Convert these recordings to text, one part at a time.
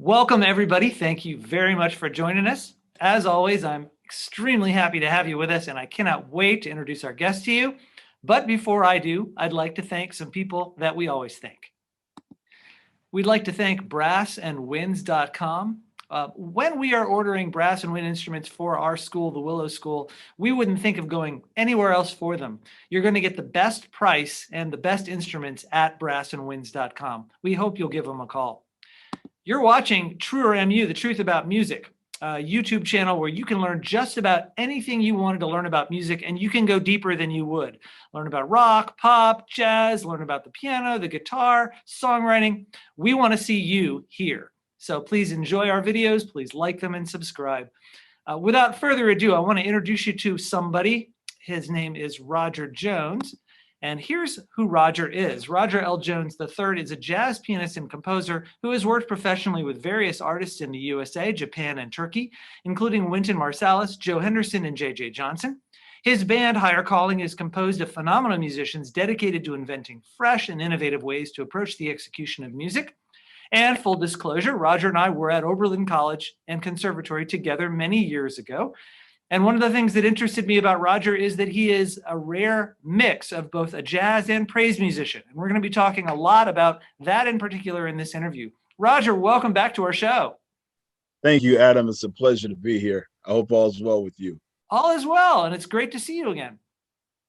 Welcome, everybody. Thank you very much for joining us. As always, I'm extremely happy to have you with us, and I cannot wait to introduce our guest to you. But before I do, I'd like to thank some people that we always thank. We'd like to thank brassandwinds.com. When we are ordering brass and wind instruments for our school, the Willow School, we wouldn't think of going anywhere else for them. You're going to get the best price and the best instruments at brassandwinds.com. We hope you'll give them a call. You're watching Truer MU, The Truth About Music, a YouTube channel where you can learn just about anything you wanted to learn about music, and you can go deeper than you would. Learn about rock, pop, jazz, learn about the piano, the guitar, songwriting. We want to see you here. So please enjoy our videos. Please like them and subscribe. Without further ado, I want to introduce you to somebody. His name is Roger Jones. And here's who Roger is. Roger L. Jones III is a jazz pianist and composer who has worked professionally with various artists in the USA, Japan, and Turkey, including Wynton Marsalis, Joe Henderson, and J.J. Johnson. His band, Higher Calling, is composed of phenomenal musicians dedicated to inventing fresh and innovative ways to approach the execution of music. And full disclosure, Roger and I were at Oberlin College and Conservatory together many years ago. And one of the things that interested me about Roger is that he is a rare mix of both a jazz and praise musician. And we're going to be talking a lot about that in particular in this interview. Roger, welcome back to our show. Thank you, Adam. It's a pleasure to be here. I hope all is well with you. All is well, and it's great to see you again.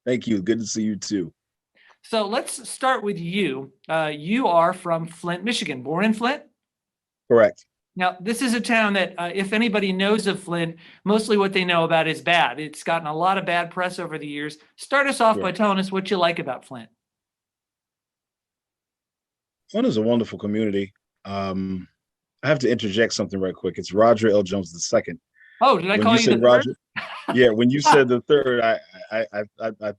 Thank you. Good to see you too. So let's start with you. You are from Flint, Michigan, born in Flint? Correct. Now, this is a town that, if anybody knows of Flint, mostly what they know about is bad. It's gotten a lot of bad press over the years. Start us off by telling us what you like about Flint. Flint is a wonderful community. I have to interject something right quick. It's Roger L. Jones II. Oh, did I call you the Roger? Third? Yeah, when you said the third, I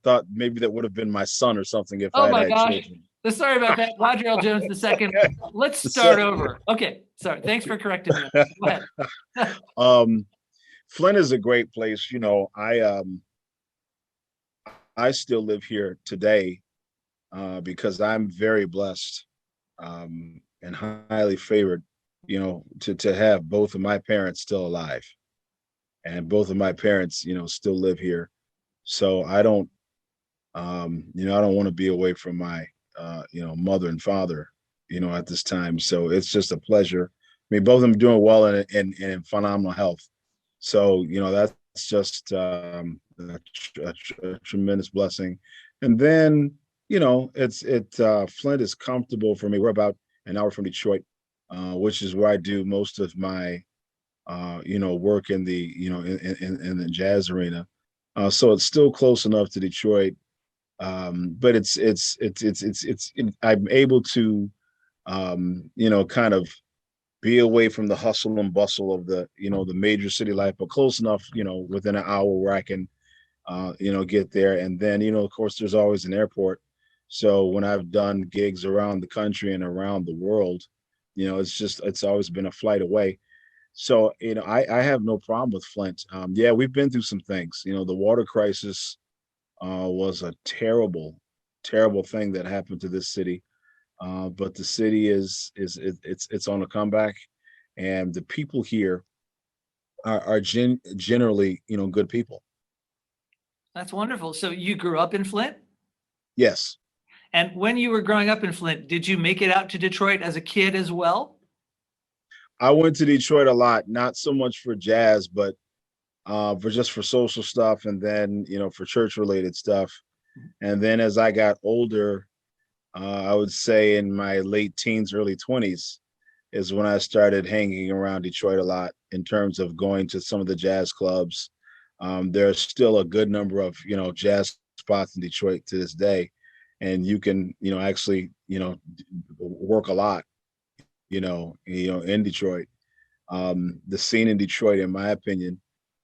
thought maybe that would have been my son or something if I had children. Sorry about that. Roger L. Jones II. Let's start over. Okay, sorry. Thanks for correcting me. Go ahead. Flint is a great place. You know, I still live here today because I'm very blessed and highly favored, you know, to have both of my parents still alive. And both of my parents, you know, still live here. So I don't, you know, I don't want to be away from my you know, mother and father, you know, at this time. So it's just a pleasure. I mean, both of them doing well and in phenomenal health. So, you know, that's just a tremendous blessing. And then, you know, Flint is comfortable for me. We're about an hour from Detroit, which is where I do most of my, you know, work in the, you know, in the jazz arena. So it's still close enough to Detroit. But I'm able to, you know, kind of be away from the hustle and bustle of the, you know, the major city life, but close enough, you know, within an hour where I can, you know, get there. And then, you know, of course, there's always an airport. So when I've done gigs around the country and around the world, you know, it's always been a flight away. So, you know, I have no problem with Flint. Yeah, we've been through some things, you know, the water crisis was a terrible, terrible thing that happened to this city. But the city it's on a comeback, and the people here are generally, you know, good people. That's wonderful. So you grew up in Flint? Yes. And when you were growing up in Flint, did you make it out to Detroit as a kid as well? I went to Detroit a lot, not so much for jazz, but for social stuff, and then, you know, for church related stuff. And then as I got older, I would say in my late teens, early 20s is when I started hanging around Detroit a lot in terms of going to some of the jazz clubs. There's still a good number of, you know, jazz spots in Detroit to this day. And you can, you know, actually, you know, work a lot, you know, in Detroit. The scene in Detroit, in my opinion,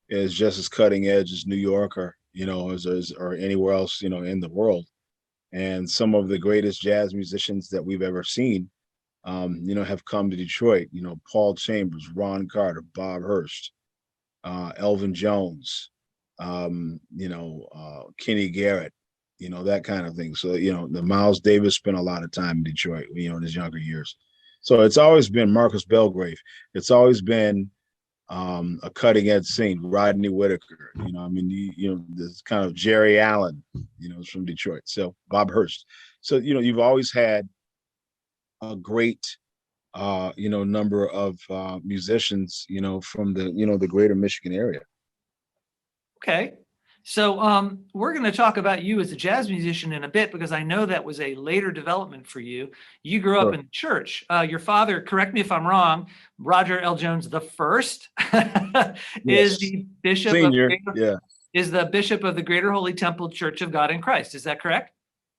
is just as cutting edge as New York or, you know, or anywhere else, you know, in the world. And some of the greatest jazz musicians that we've ever seen, you know, have come to Detroit. You know, Paul Chambers, Ron Carter, Bob Hurst, Elvin Jones, you know, Kenny Garrett, you know, that kind of thing. So, you know, the Miles Davis spent a lot of time in Detroit, you know, in his younger years. So it's always been Marcus Belgrave. It's always been a cutting edge scene. Rodney Whitaker, I mean, this kind of Jerry Allen, is from Detroit. So Bob Hurst. So you've always had a great, number of musicians, from the greater Michigan area. Okay. So we're going to talk about you as a jazz musician in a bit because I know that was a later development for you. You grew up Sure. in the church. Your father, correct me if I'm wrong, Roger L. Jones the first is Yes. the bishop of Senior. Yeah. the Greater Holy Temple Church of God in Christ. Is that correct?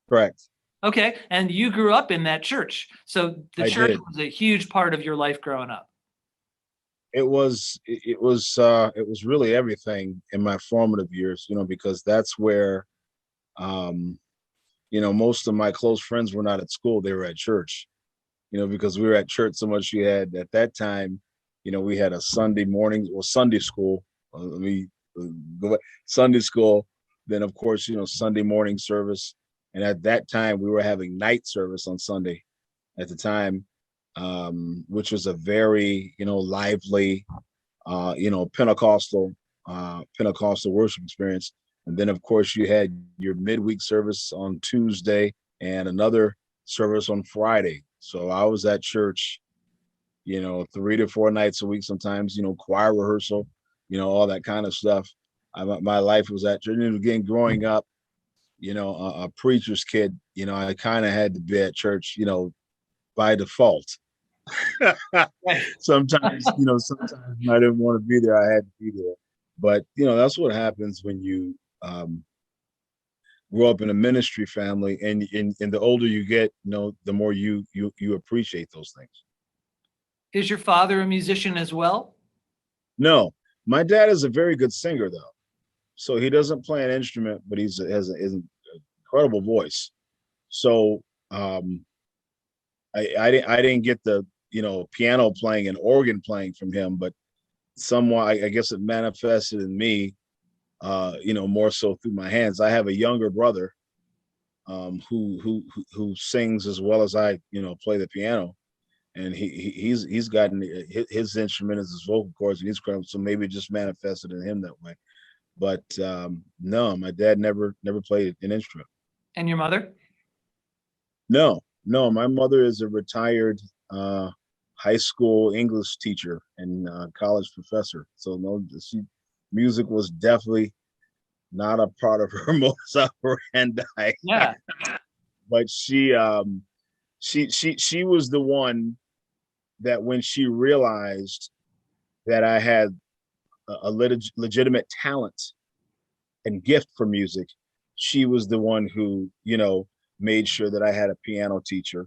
Correct. Okay. And you grew up in that church. So the I church did. was a huge part of your life growing up. It was really everything in my formative years, because that's where um most of my close friends were not at school, they were at church, because we were at church so much. You had at that time, we had a Sunday morning or Sunday school. Let me go back. Sunday school, then of course, Sunday morning service. And at that time we were having night service on Sunday at the time, which was a very, lively Pentecostal worship experience. And then of course you had your midweek service on Tuesday and another service on Friday. So I was at church, 3 to 4 nights a week, sometimes, choir rehearsal, all that kind of stuff. My life was at church. And again, growing up, a preacher's kid, I kind of had to be at church, by default. Right. Sometimes when I didn't want to be there, I had to be there. But that's what happens when you grow up in a ministry family, and the older you get, the more you appreciate those things. Is your father a musician as well? No, my dad is a very good singer though. So he doesn't play an instrument, but has an incredible voice. So I didn't get the piano playing and organ playing from him, but somewhat I guess it manifested in me, more so through my hands. I have a younger brother who sings as well as I, play the piano, and he's gotten his instrument is his vocal cords, and he's credible. So maybe it just manifested in him that way. But no, my dad never played an instrument. And your mother? No, no, my mother is a retired high school English teacher and college professor. So no, music was definitely not a part of her modus operandi. Yeah. But she was the one that when she realized that I had a legitimate talent and gift for music, she was the one who, made sure that I had a piano teacher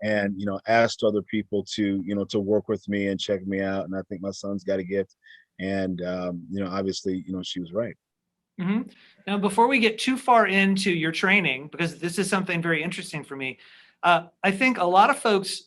and, asked other people to, to work with me and check me out. And I think my son's got a gift. And, obviously, she was right. hmm Now, before we get too far into your training, because this is something very interesting for me, I think a lot of folks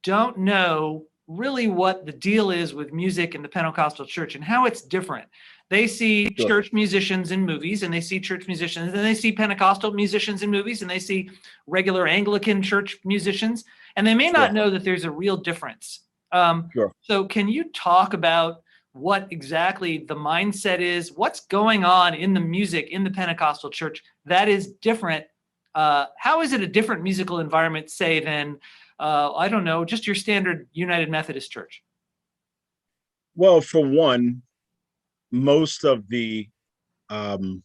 don't know really what the deal is with music in the Pentecostal church and how it's different. They see Sure. church musicians in movies, and they see church musicians, and they see Pentecostal musicians in movies, and they see regular Anglican church musicians, and they may not Sure. know that there's a real difference. Sure. So, can you talk about what exactly the mindset is? What's going on in the music in the Pentecostal church that is different? How is it a different musical environment, say, than I don't know, just your standard United Methodist Church? Well, for one, most of the um,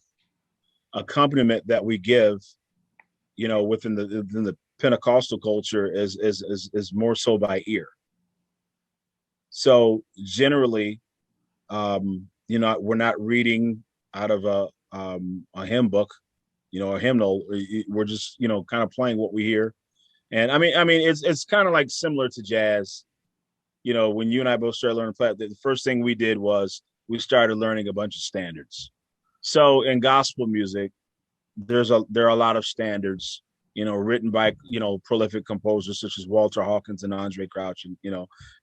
accompaniment that we give, within the Pentecostal culture is more so by ear. So generally, we're not reading out of a hymn book, a hymnal. We're just, kind of playing what we hear. And I mean, it's kind of like similar to jazz. When you and I both started learning flat, the first thing we did was we started learning a bunch of standards. So in gospel music, there are a lot of standards, written by, prolific composers such as Walter Hawkins and Andre Crouch, and,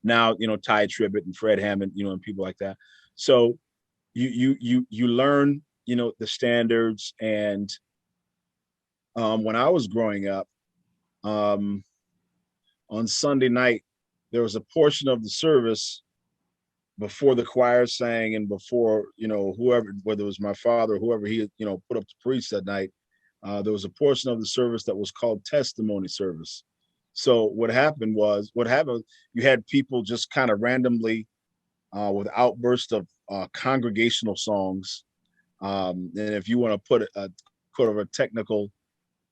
now, Ty Tribbett and Fred Hammond, and people like that. So you learn, the standards. And when I was growing up, on Sunday night, there was a portion of the service before the choir sang and before, whoever, whether it was my father or whoever he, put up to preach that night, there was a portion of the service that was called testimony service. So what happened, you had people just kind of randomly, with outbursts of congregational songs. And if you want to put a sort of a technical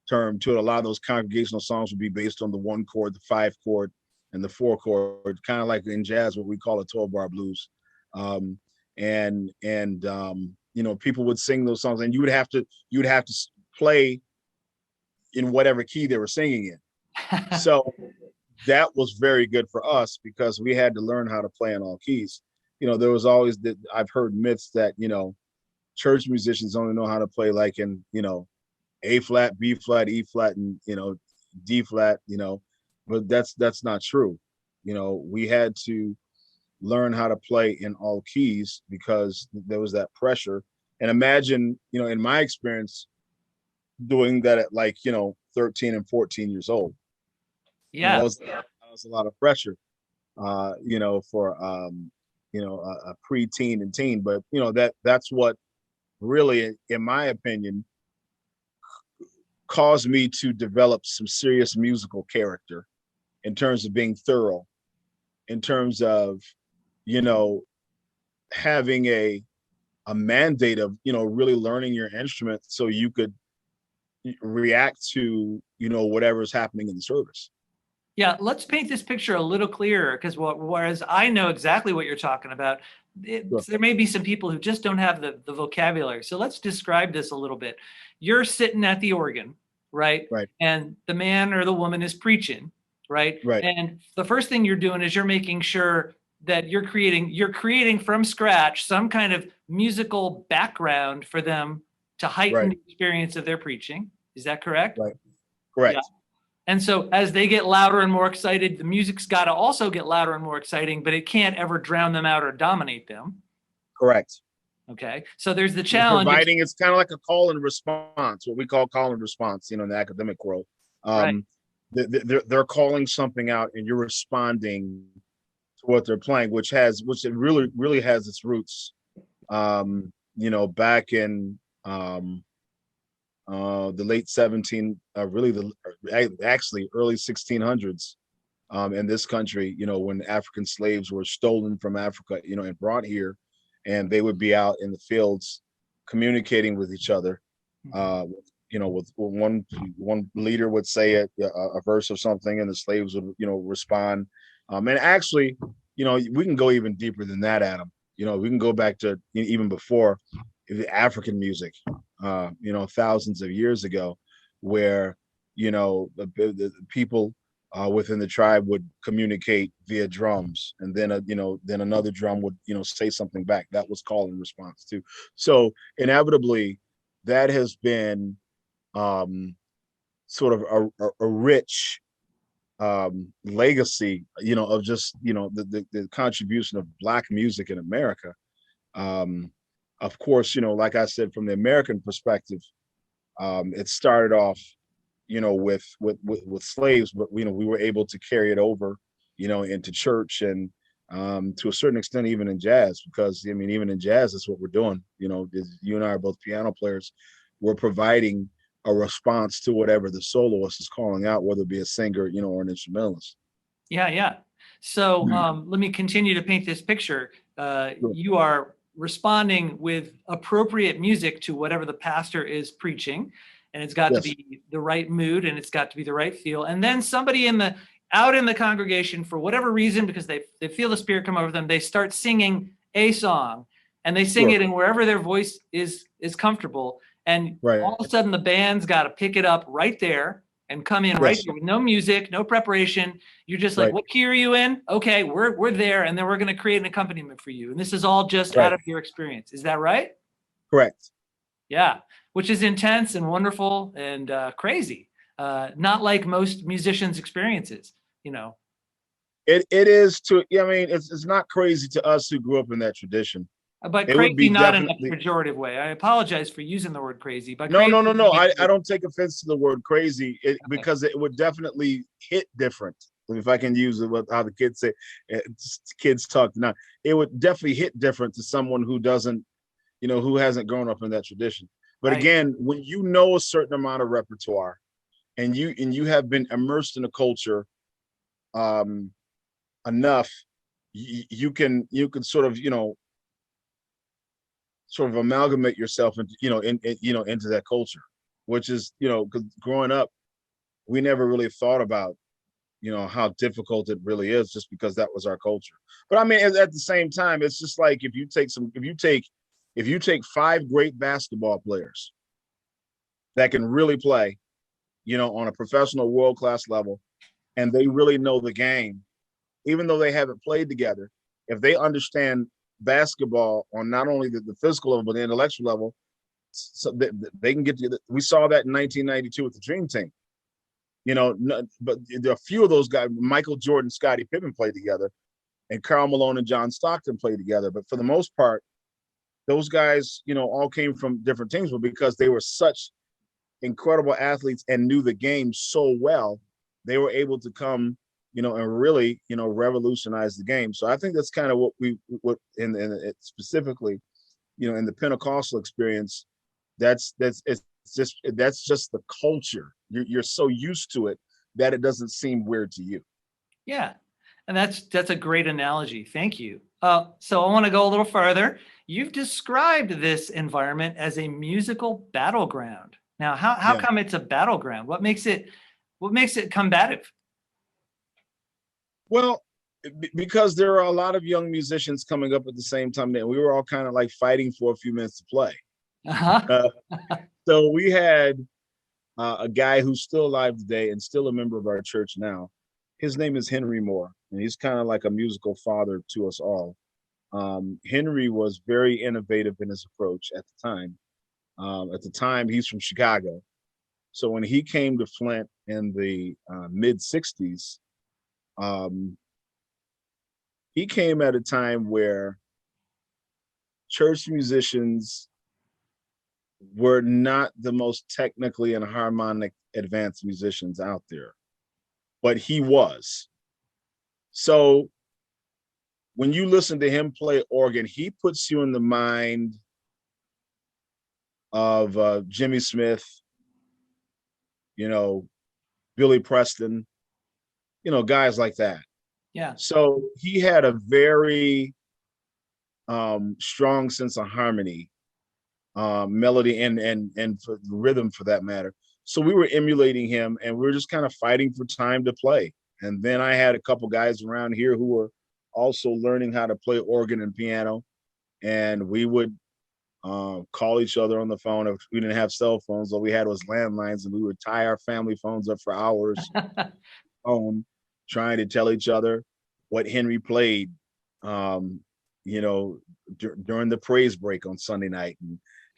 term to it, a lot of those congregational songs would be based on the 1 chord, the 5 chord, and the 4 chord, kind of like in jazz, what we call a 12-bar blues. People would sing those songs, and you would have to play in whatever key they were singing in. So that was very good for us because we had to learn how to play in all keys. There was always that I've heard myths that, church musicians only know how to play like in, A flat, B flat, E flat, and, D flat, but that's not true. We had to learn how to play in all keys because there was that pressure. And imagine, in my experience, doing that at 13 and 14 years old. Yeah. That was a lot of pressure, for, a pre-teen and teen. But, that's what really, in my opinion, caused me to develop some serious musical character in terms of being thorough, in terms of, having a mandate of, really learning your instrument so you could react to, whatever's happening in the service. Yeah, let's paint this picture a little clearer because whereas I know exactly what you're talking about, there may be some people who just don't have the vocabulary. So let's describe this a little bit. You're sitting at the organ, right? Right. And the man or the woman is preaching, right? Right. And the first thing you're doing is you're making sure that you're creating from scratch some kind of musical background for them to heighten the experience of their preaching. Is that correct? Right. Correct. Yeah. And so as they get louder and more excited, the music's got to also get louder and more exciting, but it can't ever drown them out or dominate them. Correct. Okay. So there's the challenge. Providing it's kind of like a call and response, what we call call and response, in the academic world. Right. They're calling something out and you're responding to what they're playing, which it really has its roots, back in, the late early 1600s, in this country, when African slaves were stolen from Africa, and brought here, and they would be out in the fields communicating with each other. With one leader would say a verse of something, and the slaves would, respond. And actually, we can go even deeper than that, Adam. We can go back to even before the African music, thousands of years ago, where, the people within the tribe would communicate via drums, and then then another drum would, say something back. That was call and response too. So inevitably, that has been sort of a rich legacy, of just, the contribution of Black music in America. Of course, like I said, from the American perspective, it started off, with slaves, but we were able to carry it over, into church and to a certain extent even in jazz, because even in jazz, that's what we're doing. You and I are both piano players. We're providing a response to whatever the soloist is calling out, whether it be a singer, or an instrumentalist. Yeah. So let me continue to paint this picture. You are responding with appropriate music to whatever the pastor is preaching, and it's got to be the right mood, and it's got to be the right feel. And then somebody out in the congregation, for whatever reason, because they feel the Spirit come over them, they start singing a song, and they sing it in wherever their voice is comfortable. And all of a sudden, the band's got to pick it up right there and come in right there with no music, no preparation. You're just like, what key are you in? Okay, we're there, and then we're going to create an accompaniment for you. And this is all just out of your experience. Is that right? Correct. Yeah, which is intense and wonderful and crazy. Not like most musicians' experiences, It is to, it's not crazy to us who grew up in that tradition. But crazy, not in a pejorative way. I apologize for using the word crazy. But no. I don't take offense to the word crazy because it would definitely hit different. if I can use it, how the kids say, kids talk now, it would definitely hit different to someone who doesn't, who hasn't grown up in that tradition. But Right. again, when you know a certain amount of repertoire and you have been immersed in a culture enough, you can sort of amalgamate yourself into into that culture, which is because growing up we never really thought about how difficult it really is, just because that was our culture. But I mean, at the same time, it's just like if you take five great basketball players that can really play on a professional world class level, and they really know the game, even though they haven't played together, if they understand basketball on not only the physical level but the intellectual level, so they can get to. We saw that in 1992 with the Dream Team. But there are a few of those guys. Michael Jordan, Scottie Pippen played together, and Karl Malone and John Stockton played together. But for the most part, those guys, all came from different teams, but because they were such incredible athletes and knew the game so well, they were able to come, and really, revolutionize the game. So I think that's kind of what in it specifically, in the Pentecostal experience, that's the culture. You're so used to it that it doesn't seem weird to you. Yeah. And that's a great analogy. Thank you. So I want to go a little further. You've described this environment as a musical battleground. Now, how Yeah. come it's a battleground? What makes it combative? Well, because there are a lot of young musicians coming up at the same time, that we were all kind of like fighting for a few minutes to play. Uh-huh. Uh, so we had a guy who's still alive today and still a member of our church now. His name is Henry Moore, and he's kind of like a musical father to us all. Henry was very innovative in his approach at the time. At the time, he's from Chicago. So when he came to Flint in the mid 60s, he came at a time where church musicians were not the most technically and harmonic advanced musicians out there, but he was. So when you listen to him play organ, he puts you in the mind of Jimmy Smith, Billy Preston, guys like that. Yeah. So he had a very strong sense of harmony, melody, and for rhythm, for that matter. So we were emulating him, and we were just kind of fighting for time to play. And then I had a couple guys around here who were also learning how to play organ and piano, and we would call each other on the phone. If we didn't have cell phones, all we had was landlines, and we would tie our family phones up for hours on trying to tell each other what Henry played, during the praise break on Sunday night,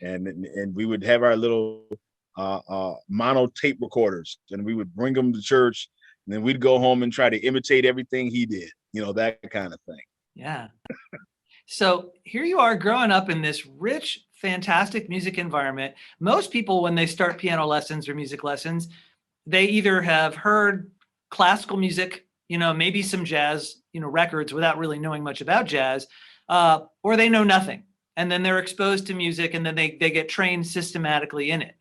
and we would have our little mono tape recorders, and we would bring them to church, and then we'd go home and try to imitate everything he did, that kind of thing. Yeah. So here you are growing up in this rich, fantastic music environment. Most people, when they start piano lessons or music lessons, they either have heard classical music, maybe some jazz, records without really knowing much about jazz, or they know nothing. And then they're exposed to music, and then they get trained systematically in it.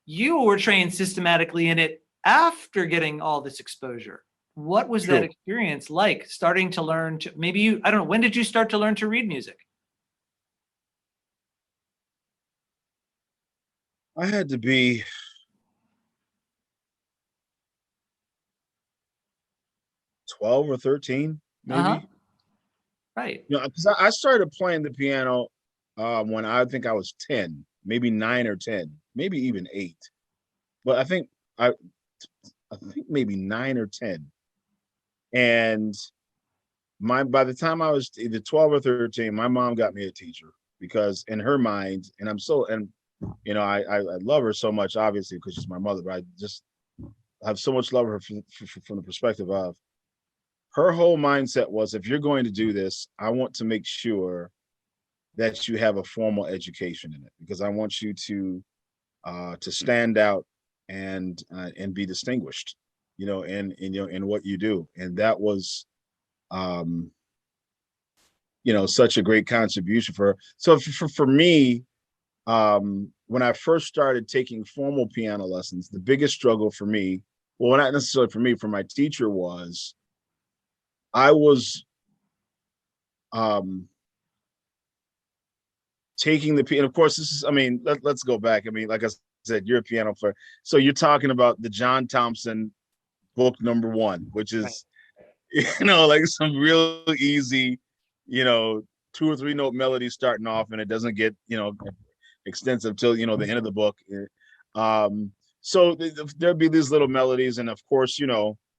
You were trained systematically in it after getting all this exposure. What was that experience like, starting to learn to, I don't know, when did you start to learn to read music? I had to be 12 or 13, maybe. Uh-huh. Right. Because I started playing the piano when I think I was 10, maybe 9 or 10, maybe even 8. But I think maybe 9 or 10. And by the time I was either 12 or 13, my mom got me a teacher, because in her mind, and I love her so much, obviously, because she's my mother, but I just have so much love for her from the perspective of her whole mindset was, if you're going to do this, I want to make sure that you have a formal education in it, because I want you to stand out and be distinguished. in what you do. And that was, um, such a great contribution for her. So for me, when I first started taking formal piano lessons, the biggest struggle for me, well, not necessarily for me, for my teacher was I was um taking the piano. Of course, this is, I mean, let's go back. I mean, like I said, you're a piano player. So you're talking about the John Thompson book #1, which Right. is, like some real easy, 2 or 3 note melody starting off, and it doesn't get, extensive till, the end of the book. Um, so there'd be these little melodies. And of course,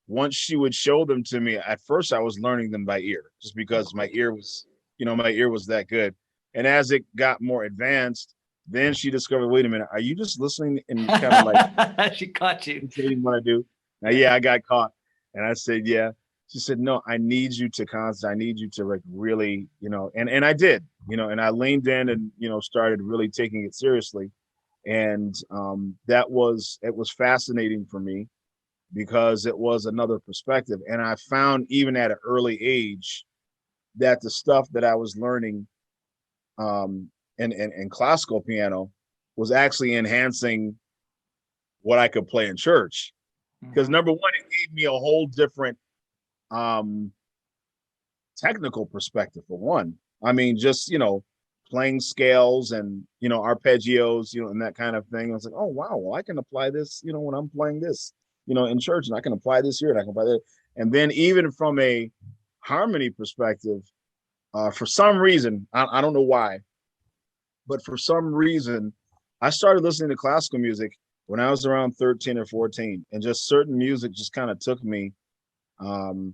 once she would show them to me, at first I was learning them by ear, just because my ear was that good. And as it got more advanced, then she discovered, wait a minute, are you just listening and kind of like, She caught you. what do you want to do? Now, yeah, I got caught. And I said, yeah. She said, no, I need you to I need you to like really, and I did, and I leaned in and, started really taking it seriously. And it was fascinating for me because it was another perspective. And I found even at an early age that the stuff that I was learning in classical piano was actually enhancing what I could play in church. Because number one, it gave me a whole different technical perspective, for one. I mean, just, playing scales and, arpeggios, and that kind of thing. I was like, oh, wow, well, I can apply this, when I'm playing this, in church, and I can apply this here and I can apply that. And then even from a harmony perspective, for some reason, I don't know why, but for some reason, I started listening to classical music when I was around 13 or 14, and just certain music just kind of took me, to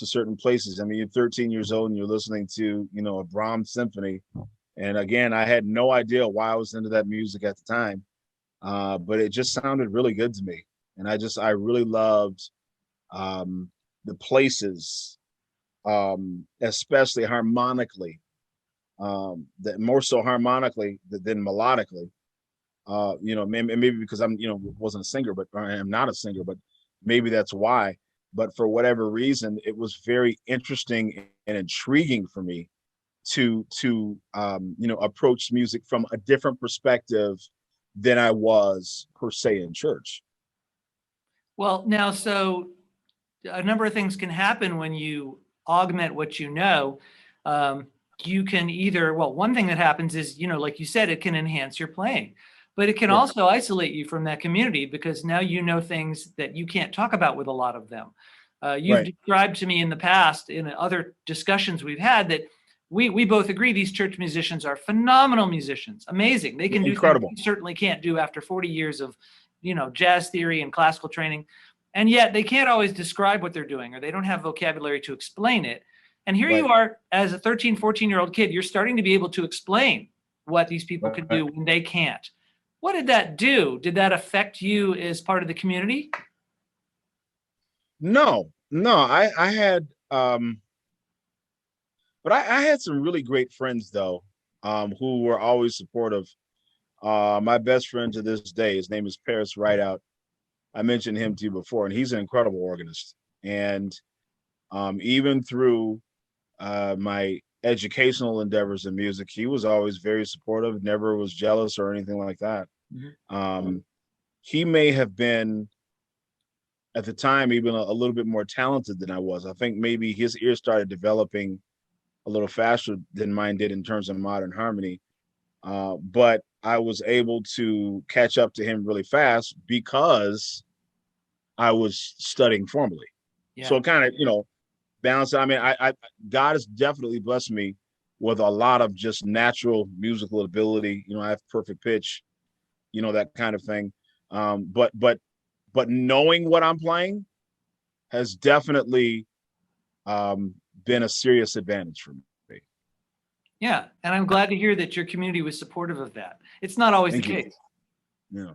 certain places. I mean, you're 13 years old and you're listening to, a Brahms symphony. And again, I had no idea why I was into that music at the time. But it just sounded really good to me. And I really loved the places, especially harmonically, that more so harmonically than melodically. Maybe because I'm, wasn't a singer, but I am not a singer, but maybe that's why. But for whatever reason, it was very interesting and intriguing for me to approach music from a different perspective than I was per se in church. Well, now, so a number of things can happen when you augment what you know. You can either, well, one thing that happens is, like you said, it can enhance your playing, but it can Yeah. also isolate you from that community because now you know things that you can't talk about with a lot of them. You've Right. described to me in the past, in other discussions we've had, that we both agree these church musicians are phenomenal musicians, amazing. They can do things Incredible. you certainly can't do after 40 years of, jazz theory and classical training. And yet they can't always describe what they're doing, or they don't have vocabulary to explain it. And here you Right. are as a 13, 14-year-old kid, you're starting to be able to explain what these people can do when they can't. What did that do? Did that affect you as part of the community? No, I had, but I had some really great friends though, who were always supportive. My best friend to this day, his name is Paris Rideout. I mentioned him to you before, and he's an incredible organist. And even through my educational endeavors in music, he was always very supportive, never was jealous or anything like that. He may have been, at the time, even a little bit more talented than I was. I think maybe his ear started developing a little faster than mine did in terms of modern harmony. But I was able to catch up to him really fast because I was studying formally. Yeah. So kind of, balance. I mean, I God has definitely blessed me with a lot of just natural musical ability. I have perfect pitch, that kind of thing. But knowing what I'm playing has definitely been a serious advantage for me. Yeah. And I'm glad to hear that your community was supportive of that. It's not always Thank the you. case. Yeah.